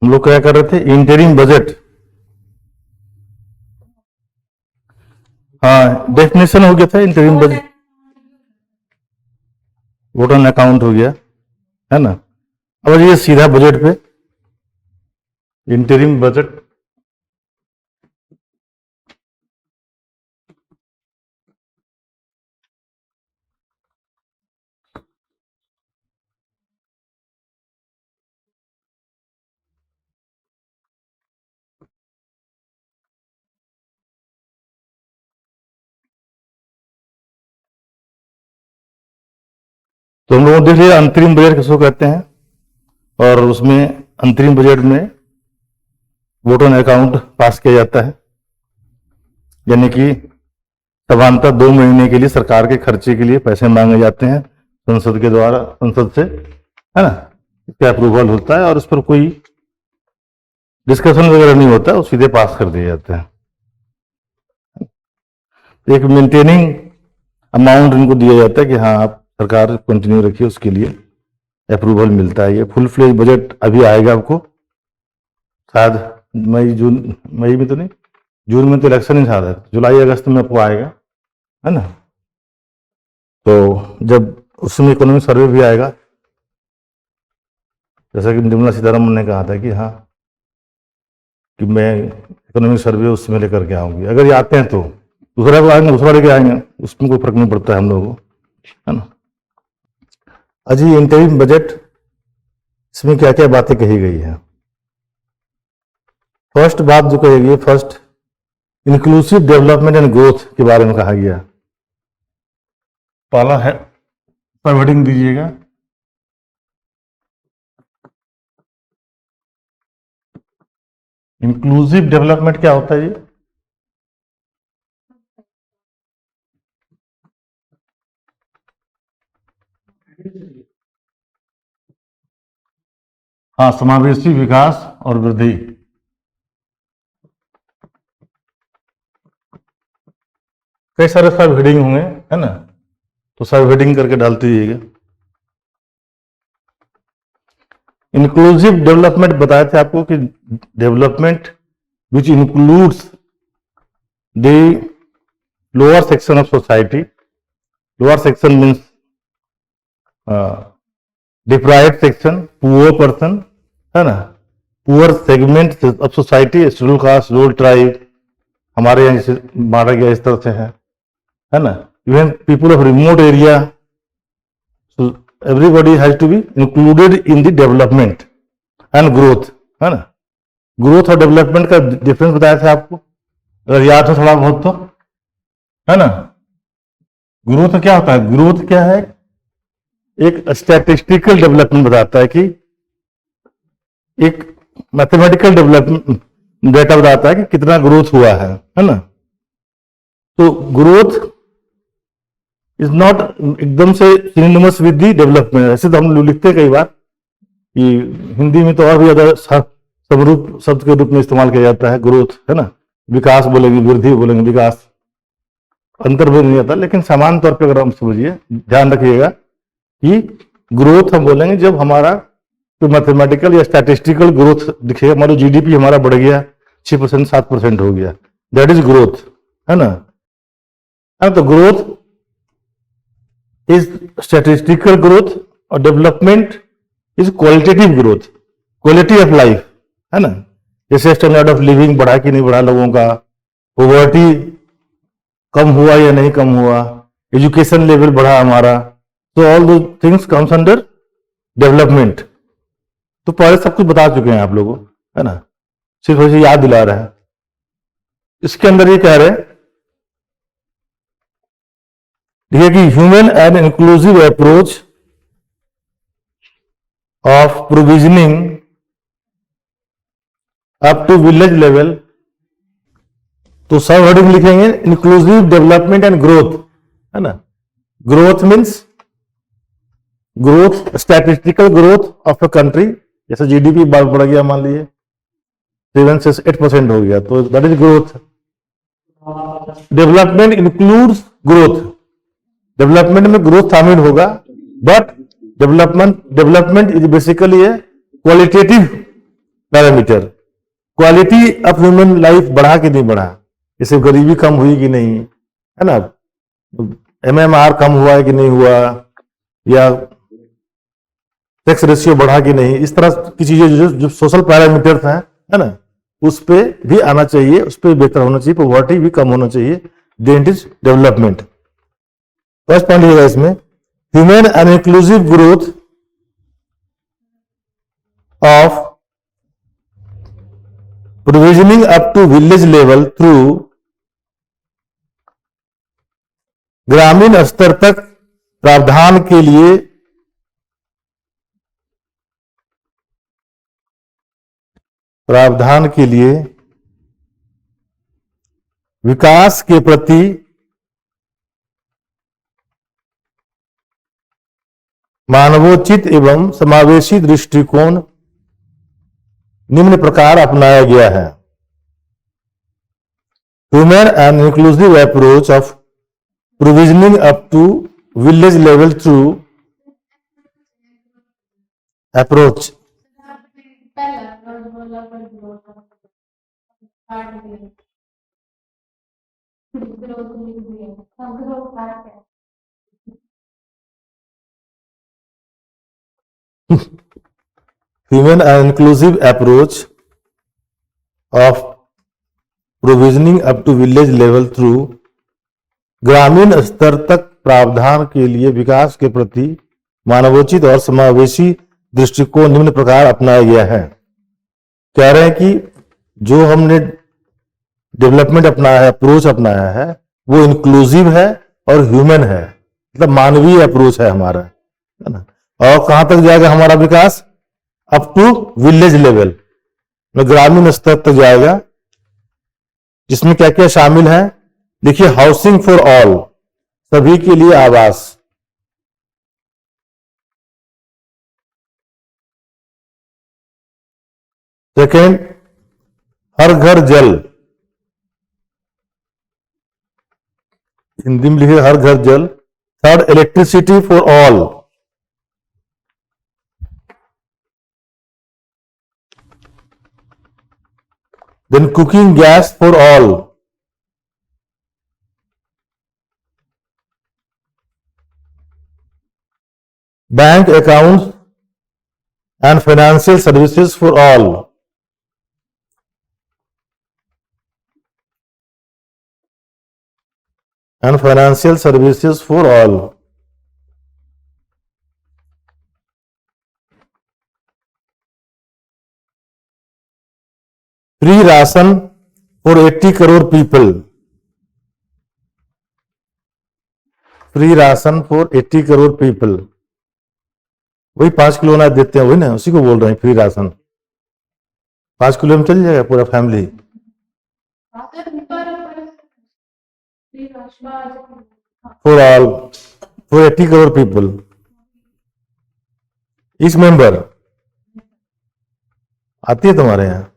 हम लोग क्या कर रहे थे, इंटरिम बजट। हाँ, डेफिनेशन हो गया था interim budget, vote on account हो गया है ना। अब ये सीधा बजट पे, इंटरिम बजट। तो हम लोगों ने देख लिया अंतरिम बजट किसको कहते हैं, और उसमें अंतरिम बजट में वोट ऑन अकाउंट पास किया जाता है, यानी कि सामान्यतः 2 महीने के लिए सरकार के खर्चे के लिए पैसे मांगे जाते हैं संसद के द्वारा, संसद से, है ना। इसका अप्रूवल होता है और उस पर कोई डिस्कशन वगैरह नहीं होता, वो सीधे पास कर दिए जाते हैं। एक मेंटेनिंग अमाउंट इनको दिया जाता है कि हाँ आप सरकार कंटिन्यू रखिए, उसके लिए अप्रूवल मिलता है। ये फुल फ्लेज बजट अभी आएगा आपको शायद मई में तो नहीं, जून में तो इलेक्शन ही शायद है, जुलाई अगस्त में आपको आएगा, है ना। तो जब उसमें इकोनॉमिक सर्वे भी आएगा, जैसा कि निर्मला सीतारमण ने कहा था कि हाँ कि मैं इकोनॉमिक सर्वे उसमें लेकर के आऊंगी, अगर ये आते हैं तो दूसरा को आएंगे, दूसरा लेके आएंगे, उसमें कोई फर्क नहीं पड़ता है हम लोगों को, है ना। अजी इंटरिम बजट, इसमें क्या क्या बातें कही गई है। फर्स्ट बात जो कही गई, first inclusive development and growth के बारे में कहा गया। पहला है, पर हेडिंग दीजिएगा, इंक्लूसिव डेवलपमेंट क्या होता है ये। हाँ, समावेशी विकास और वृद्धि। कई सारे सब हेडिंग होंगे, है ना, तो सब हेडिंग करके डालते जाइएगा। इंक्लूसिव डेवलपमेंट बताए थे आपको कि development which includes the lower section of society. Lower section means deprived section, poor person, है ना, poor segment of society, schedule caste, schedule tribe, हमारे यहाँ जैसे बांटा गया इस तरह से है ना। Even people of remote area, everybody has to be included in the development and growth, है ना। ग्रोथ और डेवलपमेंट का डिफरेंस बताया था आपको, अगर याद हो थोड़ा बहुत तो, है ना। ग्रोथ क्या होता है, ग्रोथ क्या है, एक स्टैटिस्टिकल डेवलपमेंट बताता है कि एक मैथमेटिकल डेवलपमेंट डेटा बताता है कि कितना ग्रोथ हुआ है ना। तो ग्रोथ इज नॉट एकदम से सिनोनिमस विद दी डेवलपमेंट। ऐसे तो हम लोग लिखते हैं कई बार कि हिंदी में तो और भी ज्यादा समरूप शब्द के रूप में इस्तेमाल किया जाता है ग्रोथ, है ना। विकास बोलेंगे, वृद्धि बोलेंगे, विकास अंतर भी नहीं आता, लेकिन समान तौर पे अगर हम समझिए, ध्यान रखिएगा कि ग्रोथ हम बोलेंगे जब हमारा तो मैथमेटिकल या स्टैटिस्टिकल ग्रोथ दिखेगा, हमारा जीडीपी हमारा बढ़ गया 6%, 7% हो गया, दैट इज ग्रोथ, है ना। तो ग्रोथ इज स्टैटिस्टिकल ग्रोथ और development is qualitative growth, quality of life, है ना। जैसे स्टैंडर्ड ऑफ लिविंग बढ़ा कि नहीं बढ़ा लोगों का, पॉवर्टी कम हुआ या नहीं कम हुआ, एजुकेशन लेवल बढ़ा हमारा, तो ऑल दो थिंग्स कम्स अंडर डेवलपमेंट। तो पहले सब कुछ बता चुके हैं आप लोगों, है ना, सिर्फ वैसे याद दिला रहा है। इसके अंदर ये कह रहे हैं देखिए कि human and inclusive approach of provisioning up to village level. तो सब हेडिंग लिखेंगे इंक्लूसिव डेवलपमेंट एंड ग्रोथ, है ना। Growth means growth, statistical growth of a country, जैसे जीडीपी बढ़ गया, मान लीजिए 7 से 8% हो गया, तो that is growth. Development includes growth, development में ग्रोथ शामिल होगा, but development is basically A qualitative parameter. Quality of human life बढ़ा कि नहीं बढ़ा, जैसे गरीबी कम हुई कि नहीं, है ना, एमएमआर कम हुआ है कि नहीं हुआ, या सेक्स रेशियो बढ़ा कि नहीं, इस तरह की चीजें जो सोशल पैरामीटर्स हैं, है ना, उस पे भी आना चाहिए, उस पे बेहतर होना चाहिए, पॉवर्टी भी कम होना चाहिए, then it is development. First point है इसमें, human and inclusive growth of provisioning up to village level through ग्रामीण स्तर तक प्रावधान के लिए विकास के प्रति मानवोचित एवं समावेशी दृष्टिकोण निम्न प्रकार अपनाया गया है। Human and inclusive approach of provisioning up to village level through approach human and inclusive approach of provisioning up to village level through ग्रामीण स्तर तक प्रावधान के लिए विकास के प्रति मानवोचित और समावेशी दृष्टिकोण निम्न प्रकार अपनाया गया है। कह रहे हैं कि जो हमने डेवलपमेंट अपनाया है, अप्रोच अपनाया है, वो इंक्लूसिव है और ह्यूमन है, मतलब मानवीय अप्रोच है हमारा, है ना। और कहां तक जाएगा हमारा विकास? अप टू विलेज लेवल, ग्रामीण स्तर तक जाएगा, जिसमें क्या क्या शामिल है? देखिए, हाउसिंग फॉर ऑल, सभी के लिए आवास, सेकेंड, हर घर जल, हिंदी में लिखे हर घर जल। Third, electricity for all, then cooking gas for all, bank accounts and financial services for all, and financial services for all, free ration for 80 crore people, free ration for 80 crore people, वही 5 kilo अनाज देते हैं, वही ना, उसी को बोल रहे हैं फ्री राशन। 5 किलो में चल जाएगा पूरा family. For all, for 80 crore people, इस मेंबर आती है तुम्हारे यहाँ?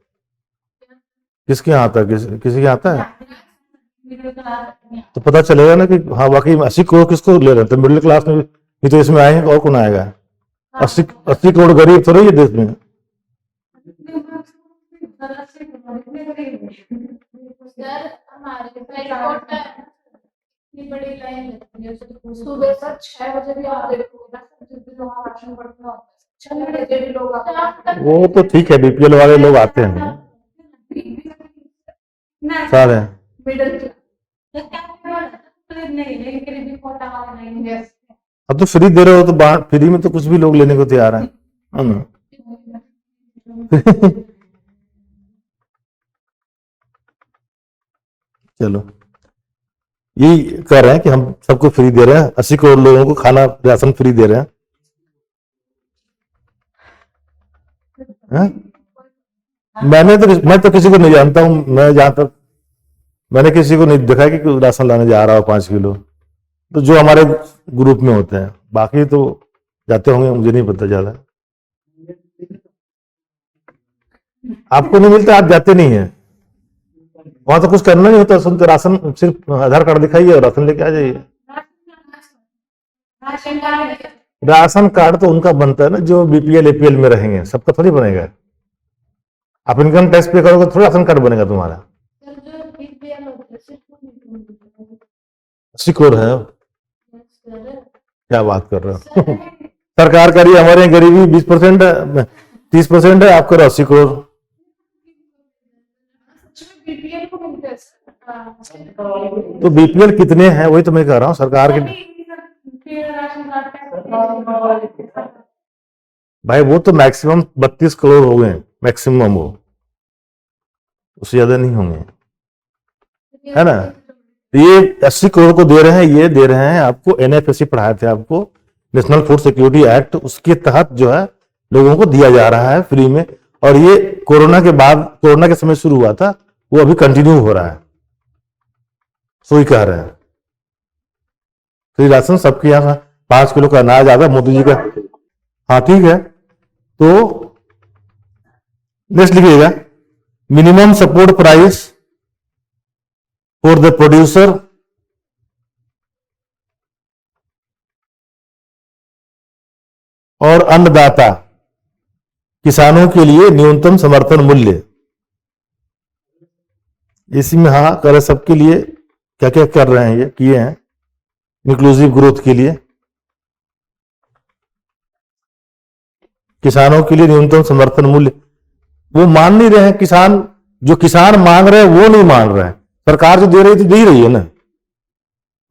किसके यहाँ आता है? किसी के आता है? तो पता चलेगा ना कि हाँ वाकई 80 करोड़ किसको ले रहे हैं। तो मिडिल क्लास में भी तो इसमें आएंगे, और कौन आएगा? 80 करोड़ गरीब तो नहीं है देश में। सुबह तक 6 बजे भी आप देखोगे ना, वो तो ठीक है, बीपीएल वाले लोग आते हैं सारे। अब तो फ्री दे रहे हो तो बाहर फ्री में तो कुछ भी लोग लेने को तैयार है ना। चलो, ये कह रहे हैं कि हम सबको फ्री दे रहे हैं, 80 करोड़ लोगों को खाना राशन फ्री दे रहे हैं। मैं तो किसी को नहीं जानता हूं, मैं जहां तक मैंने किसी को नहीं देखा कि राशन लाने जा रहा हो 5 किलो, तो जो हमारे ग्रुप में होते हैं, बाकी तो जाते होंगे, मुझे नहीं पता ज्यादा। आपको नहीं मिलता, आप जाते नहीं है वहां, तो कुछ करना नहीं होता, सुनते राशन, सिर्फ आधार कार्ड दिखाइए और राशन लेके आ जाइए। राशन कार्ड तो उनका बनता है ना जो बीपीएल एपीएल में रहेंगे, सबका थोड़ी बनेगा। आप इनकम टैक्स पे करोगे थोड़ा राशन कार्ड बनेगा तुम्हारा। सर जो बीपीएल होता है सिर्फ वो नहीं मिलता है। 80 करोड़ है। सर क्या बात कर रहे हो? सर सरकार का रही, हमारे यहाँ गरीबी 20% 30% है, आप करो 80 करोड़। सच में बीपीएल को मिलता है सर। हाँ। तो बीपीएल कितने हैं वही तो मैं कह रहा हूँ, सरकार के। फिर राशन कार्ड का भाई वो तो मैक्सिमम 32 करोड़ हो गए, मैक्सिमम वो, उससे ज्यादा नहीं होंगे, है ना। ये 80 करोड़ को दे रहे हैं, ये दे रहे हैं आपको, एनएफएससी पढ़ाए थे आपको, नेशनल फूड सिक्योरिटी एक्ट, उसके तहत जो है लोगों को दिया जा रहा है फ्री में। और ये कोरोना के बाद, कोरोना के समय शुरू हुआ था, वो अभी कंटिन्यू हो रहा है, सो ही कह रहे हैं। फ्री राशन सबके यहाँ 5 किलो का अनाज आता मोदी जी का। हाँ ठीक है, तो नेक्स्ट लिखिएगा, minimum support price for the producer और अन्नदाता, किसानों के लिए न्यूनतम समर्थन मूल्य। इसी में हाँ कर सबके लिए क्या क्या कर रहे हैं, ये किए हैं इंक्लूसिव ग्रोथ के लिए। किसानों के लिए न्यूनतम समर्थन मूल्य, वो मान नहीं रहे हैं किसान, जो किसान मांग रहे हैं वो नहीं मान रहे हैं। सरकार जो दे रही थी दे ही रही है ना,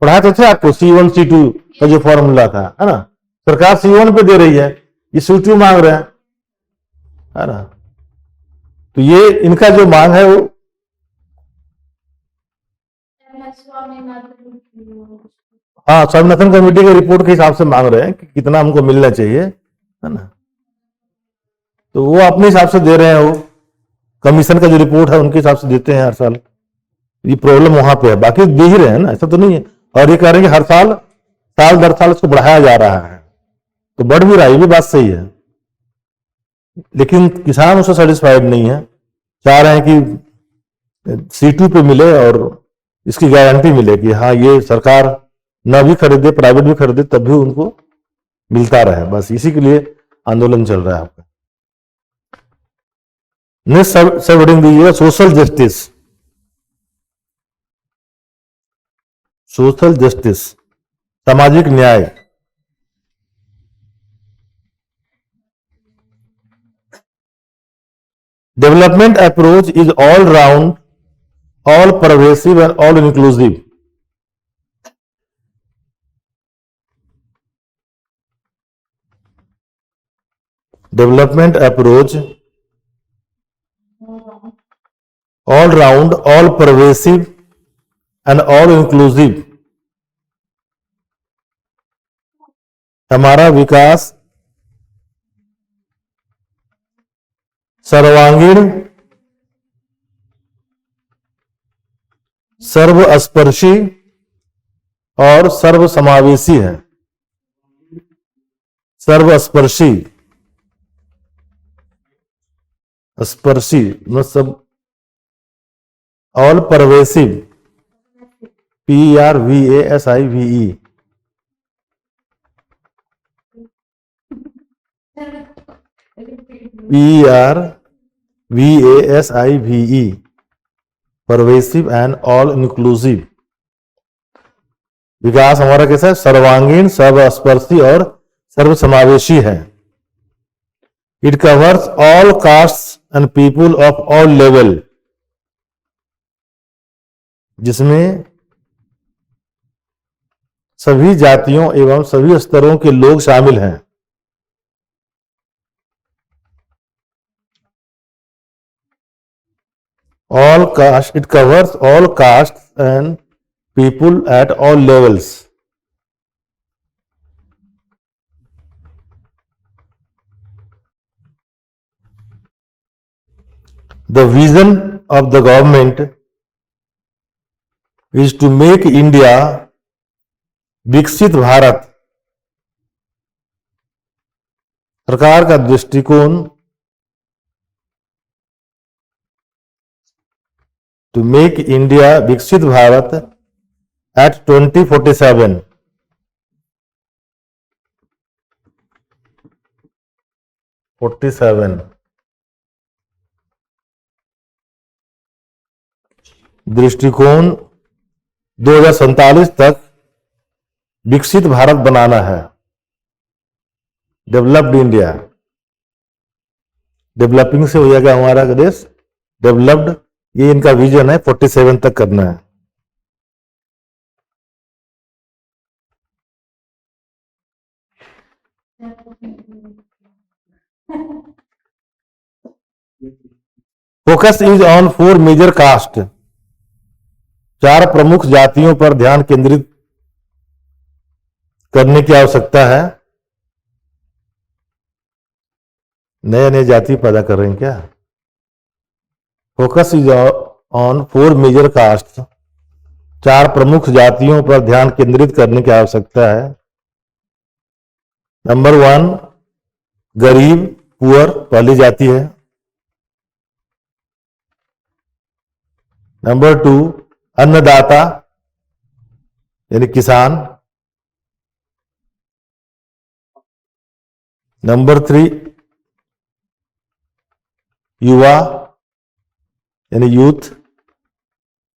पढ़ाया तो थे आपको C1 C2 का जो फॉर्मूला था, है ना। सरकार C1 पे दे रही है, ये C2 मांग रहे हैं, है ना। तो ये इनका जो मांग है वो हाँ स्वामीनाथन कमेटी के रिपोर्ट के हिसाब से मांग रहे हैं कि कितना हमको मिलना चाहिए, है ना। तो वो अपने हिसाब से दे रहे हैं, वो कमीशन का जो रिपोर्ट है उनके हिसाब से देते हैं हर साल। ये प्रॉब्लम वहां पे है, बाकी दे ही रहे हैं ना, ऐसा तो नहीं है। और ये कह रहे हैं कि हर साल साल दर साल इसको बढ़ाया जा रहा है, तो बढ़ भी रहा है, ये भी बात सही है। लेकिन किसान उससे सेटिस्फाइड नहीं है, चाह रहे हैं कि C2 पे मिले और इसकी गारंटी मिले कि हाँ ये सरकार न भी खरीदे, प्राइवेट भी खरीदे, तब भी उनको मिलता रहे, बस इसी के लिए आंदोलन चल रहा है आपका। नेक्स्ट सब हेडिंग दीजिएगा, सोशल जस्टिस। सोशल जस्टिस, सामाजिक न्याय। Development approach is all round, all pervasive and all inclusive. Development approach all round, all pervasive and all inclusive। हमारा विकास सर्वांगीण, सर्वस्पर्शी और सर्वसमावेशी है। सर्वस्पर्शी, स्पर्शी मतलब सब, all pervasive, PERVASIVE, PERVASIVE, pervasive and all inclusive. विकास हमारा कैसा है, सर्वांगीण, सर्वस्पर्शी और सर्वसमावेशी है। It covers all caste and people of all level, जिसमें सभी जातियों एवं सभी स्तरों के लोग शामिल हैं। All cast, it covers all caste and people at all levels. The vision of the government is to make India विकसित भारत। सरकार का दृष्टिकोण टू मेक इंडिया विकसित भारत एट 2047। 47 दृष्टिकोण 2047 तक विकसित भारत बनाना है, डेवलप्ड इंडिया। डेवलपिंग से हो जाएगा हमारा देश डेवलप्ड, ये इनका विजन है, 47 तक करना है। Focus is on 4 major caste, 4 प्रमुख जातियों पर ध्यान केंद्रित करने की आवश्यकता है। नए नए जाति पैदा कर रहे हैं क्या? Focus is on 4 major caste, 4 प्रमुख जातियों पर ध्यान केंद्रित करने की आवश्यकता है। नंबर 1 गरीब, पुअर, पहली जाति है। नंबर 2 अन्नदाता यानी किसान। नंबर 3 युवा यानी यूथ।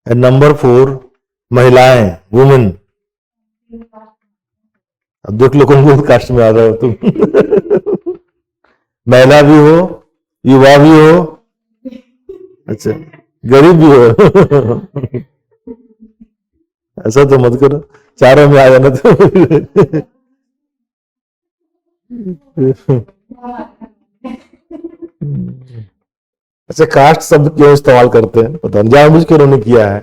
एंड नंबर 4 महिलाएं, वुमेन। अब देख लो कौन कौन कास्ट में आ रहे हो तुम। महिला भी हो, युवा भी हो, अच्छा गरीब भी हो। ऐसा तो मत करो, चारों में आ जाना तो। अच्छा कास्ट शब्द क्यों इस्तेमाल करते हैं पता नहीं, जानबूझ के उन्होंने किया है।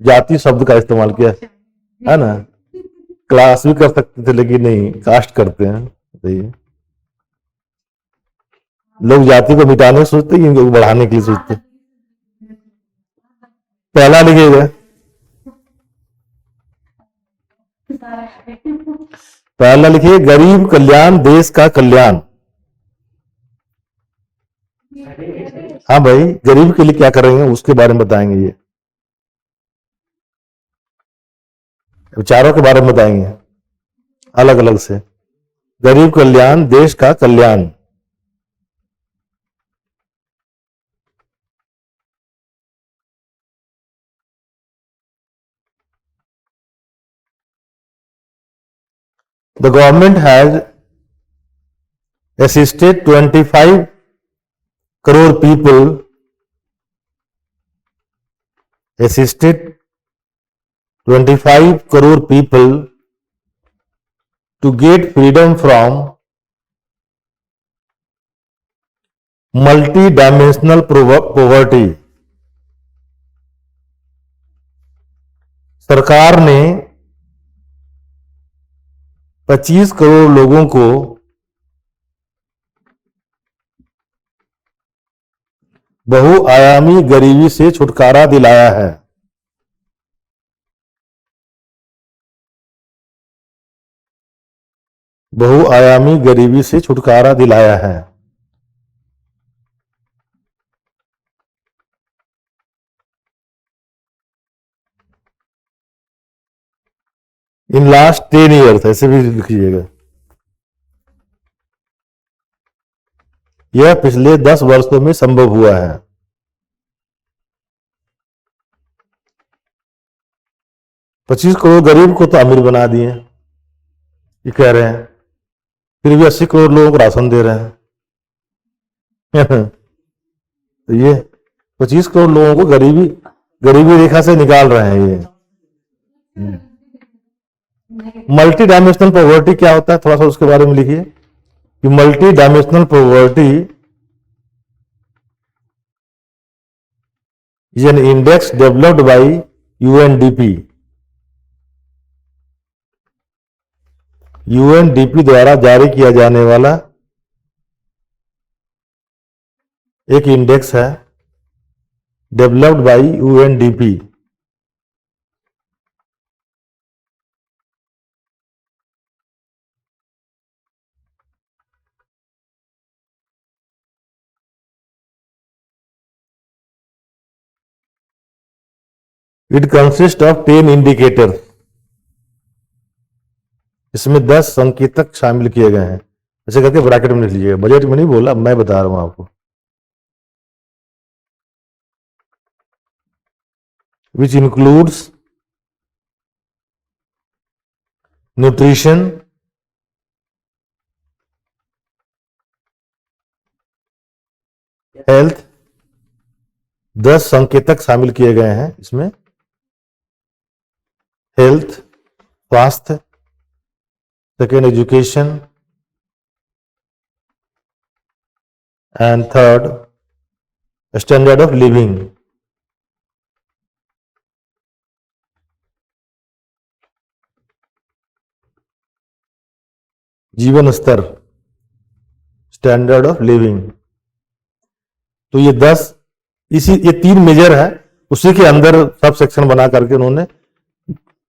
जाति शब्द का इस्तेमाल किया है ना, क्लास भी कर सकते थे लेकिन नहीं, कास्ट करते हैं। बताइए, लोग जाति को मिटाने की सोचते हैं, इनको बढ़ाने के लिए सोचते हैं। पहला लिखिएगा, पहला लिखिए गरीब कल्याण देश का कल्याण। हाँ भाई, गरीब के लिए क्या करेंगे उसके बारे में बताएंगे, ये विचारों के बारे में बताएंगे अलग अलग से। गरीब कल्याण देश का कल्याण। The government has assisted 25 crore people, assisted 25 crore people to get freedom from multi-dimensional poverty। सरकार ने 25 करोड़ लोगों को बहुआयामी गरीबी से छुटकारा दिलाया है। बहुआयामी गरीबी से छुटकारा दिलाया है। इन लास्ट 10 ईयर्स, ऐसे भी लिखिएगा। यह पिछले 10 वर्षों में संभव हुआ है। पच्चीस करोड़ गरीब को तो अमीर बना दिए, ये कह रहे हैं, फिर भी 80 करोड़ लोगों को राशन दे रहे हैं। तो ये 25 करोड़ लोगों को गरीबी रेखा से निकाल रहे हैं ये। मल्टी डायमेंशनल पॉवर्टी क्या होता है, थोड़ा सा उसके बारे में लिखिए कि multi dimensional poverty is an index developed by UNDP. UNDP द्वारा जारी किया जाने वाला एक इंडेक्स है, developed by UNDP. It consist of 10 indicator. इसमें 10 संकेतक शामिल किए गए हैं। ऐसे करके ब्रैकेट में लिख लीजिएगा, बजट में नहीं बोला, मैं बता रहा हूं आपको। which includes nutrition, हेल्थ, 10 संकेतक शामिल किए गए हैं इसमें। हेल्थ, स्वास्थ्य, second education, and third standard of living. जीवन स्तर, स्टैंडर्ड ऑफ लिविंग। तो ये 3 मेजर है, उसी के अंदर सब सेक्शन बना करके उन्होंने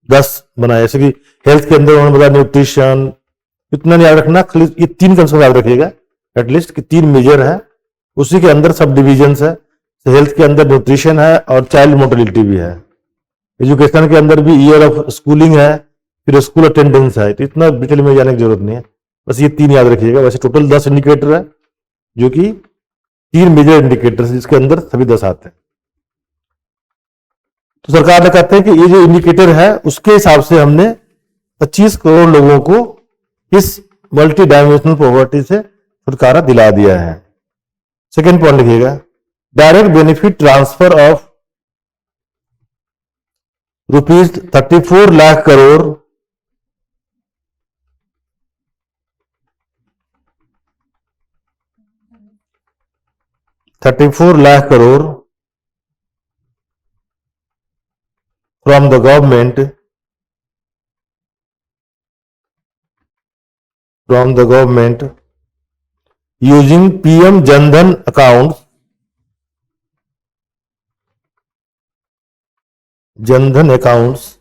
10 बनाया। जैसे कि हेल्थ के अंदर उन्होंने बताया न्यूट्रिशन, इतना नहीं याद रखना, खाली ये 3 कंसेप्ट याद रखिएगा एटलीस्ट कि 3 मेजर है, उसी के अंदर सब डिविजन्स है। हेल्थ के अंदर न्यूट्रिशन है और चाइल्ड मोर्टेलिटी भी है। एजुकेशन के अंदर भी ईयर ऑफ स्कूलिंग है, फिर स्कूल अटेंडेंस है। तो इतना डिटेल में जाने की जरूरत नहीं है, बस ये 3 याद रखिएगा। वैसे टोटल 10 इंडिकेटर है, जो कि 3 मेजर इंडिकेटर्स, जिसके अंदर सभी 10 आते हैं। तो सरकार ने कहते हैं कि ये जो इंडिकेटर है उसके हिसाब से हमने 25 करोड़ लोगों को इस मल्टी डायमेंशनल पॉवर्टी से छुटकारा दिला दिया है। सेकेंड पॉइंट लिखिएगा, direct benefit transfer of ₹34 lakh crore from the government using PM Jan Dhan accounts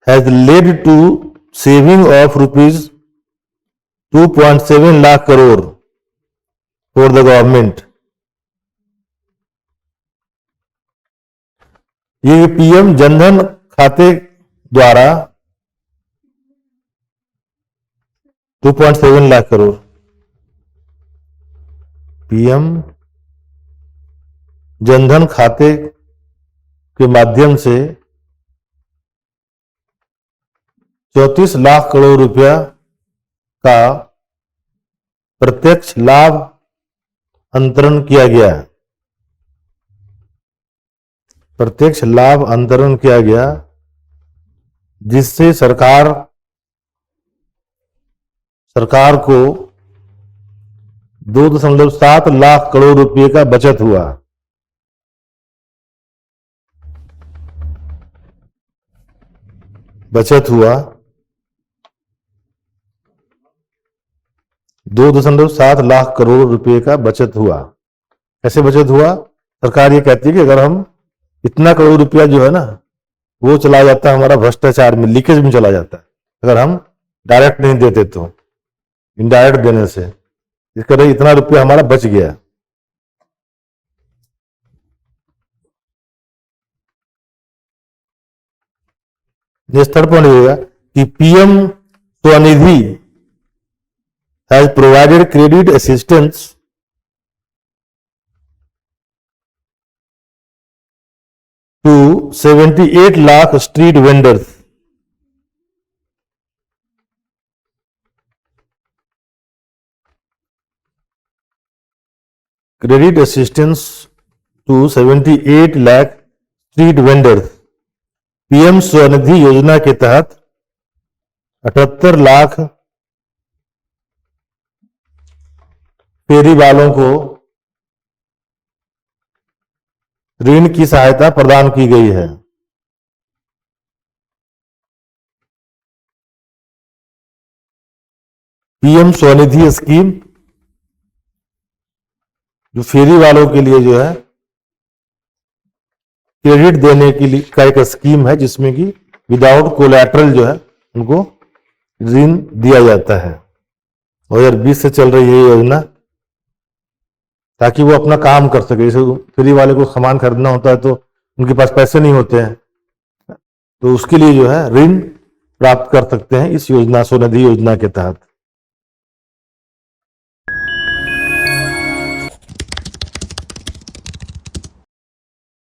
has led to saving of rupees 2.7 lakh crore for the government। ये पीएम जनधन खाते द्वारा 2.7 लाख करोड़ पीएम जनधन खाते के माध्यम से 34 लाख करोड़ रुपया का प्रत्यक्ष लाभ अंतरण किया गया। प्रत्यक्ष लाभ अंतरण किया गया, जिससे सरकार को 2.7 लाख करोड़ रुपए का बचत हुआ। बचत हुआ 2.7 लाख करोड़ रुपए का बचत हुआ। कैसे बचत हुआ? सरकार ये कहती है कि अगर हम इतना करोड़ रुपया जो है ना, वो चला जाता है हमारा भ्रष्टाचार में, लीकेज में चला जाता है, अगर हम डायरेक्ट नहीं देते तो इनडायरेक्ट देने से, इस तरह इतना रुपया हमारा बच गया। नेक्स्ट थर्ड पॉइंट होगा कि PM Svanidhi has provided credit assistance to 78 lakh street vendors। Credit assistance to 78 lakh street vendors। PM Svanidhi योजना के तहत 78 लाख फेरी वालों को ऋण की सहायता प्रदान की गई है। पीएम स्वनिधि स्कीम जो फेरी वालों के लिए जो है क्रेडिट देने के लिए का एक स्कीम है, जिसमें कि विदाउट कोलैटरल जो है उनको ऋण दिया जाता है। 2020 से चल रही है ये योजना, ताकि वो अपना काम कर सके। जैसे फ्री वाले को सामान खरीदना होता है तो उनके पास पैसे नहीं होते हैं, तो उसके लिए जो है ऋण प्राप्त कर सकते हैं इस योजना, स्वनिधि योजना के तहत।